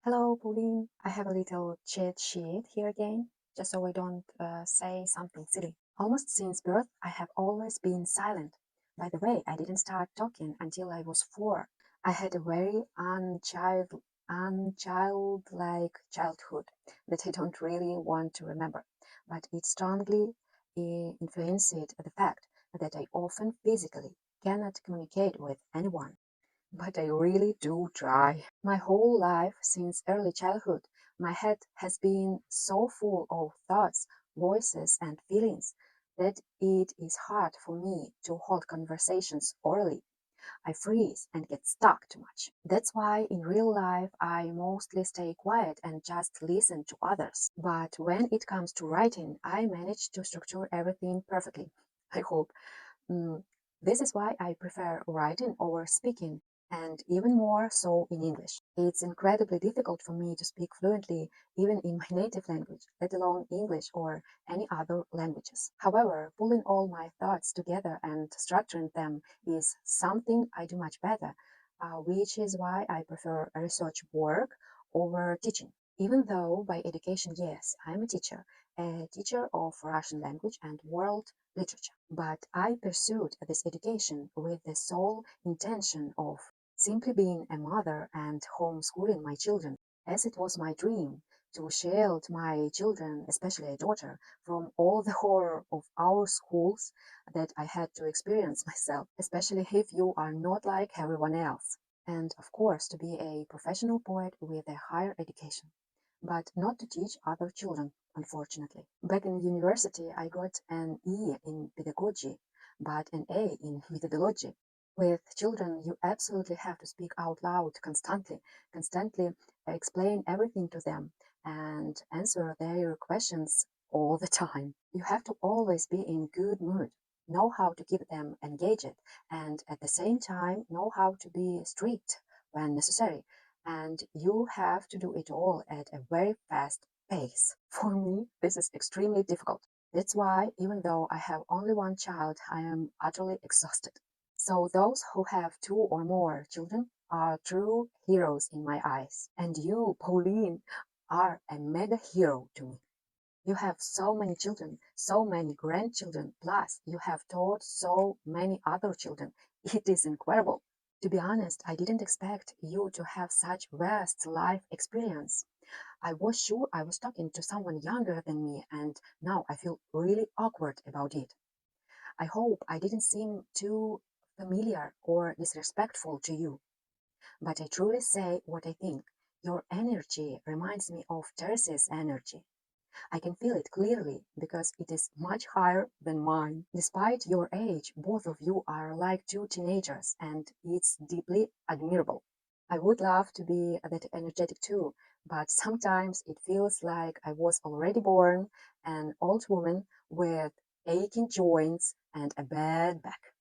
Hello, Pauline. I have a little cheat sheet here again, just so I don't say something silly. Almost since birth, I have always been silent. By the way, I didn't start talking until I was 4. I had a very unchildlike childhood that I don't really want to remember, but it strongly influenced the fact that I often physically cannot communicate with anyone. But I really do try. My whole life, since early childhood, my head has been so full of thoughts, voices, and feelings that it is hard for me to hold conversations orally. I freeze and get stuck too much. That's why in real life I mostly stay quiet and just listen to others. But when it comes to writing, I manage to structure everything perfectly. I hope. Mm, this is why I prefer writing over speaking, and even more so in English. It's incredibly difficult for me to speak fluently, even in my native language, let alone English or any other languages. However, pulling all my thoughts together and structuring them is something I do much better, which is why I prefer research work over teaching. Even though by education, yes, I'm a teacher of Russian language and world literature. But I pursued this education with the sole intention of simply being a mother and homeschooling my children, as it was my dream to shield my children, especially a daughter, from all the horror of our schools that I had to experience myself, especially if you are not like everyone else. And of course, to be a professional poet with a higher education, but not to teach other children, unfortunately. Back in university, I got an E in pedagogy, but an A in methodology. With children, you absolutely have to speak out loud constantly explain everything to them and answer their questions all the time. You have to always be in good mood, know how to keep them engaged, and at the same time know how to be strict when necessary, and you have to do it all at a very fast pace. For me, this is extremely difficult. That's why, even though I have only one child, I am utterly exhausted. So, those who have 2 or more children are true heroes in my eyes. And you, Pauline, are a mega hero to me. You have so many children, so many grandchildren, plus you have taught so many other children. It is incredible. To be honest, I didn't expect you to have such vast life experience. I was sure I was talking to someone younger than me, and now I feel really awkward about it. I hope I didn't seem too familiar or disrespectful to you, but I truly say what I think. Your energy reminds me of Teresa's energy. I can feel it clearly because it is much higher than mine. Despite your age, both of you are like 2 teenagers, and it's deeply admirable. I would love to be that energetic too, but sometimes it feels like I was already born an old woman with aching joints and a bad back.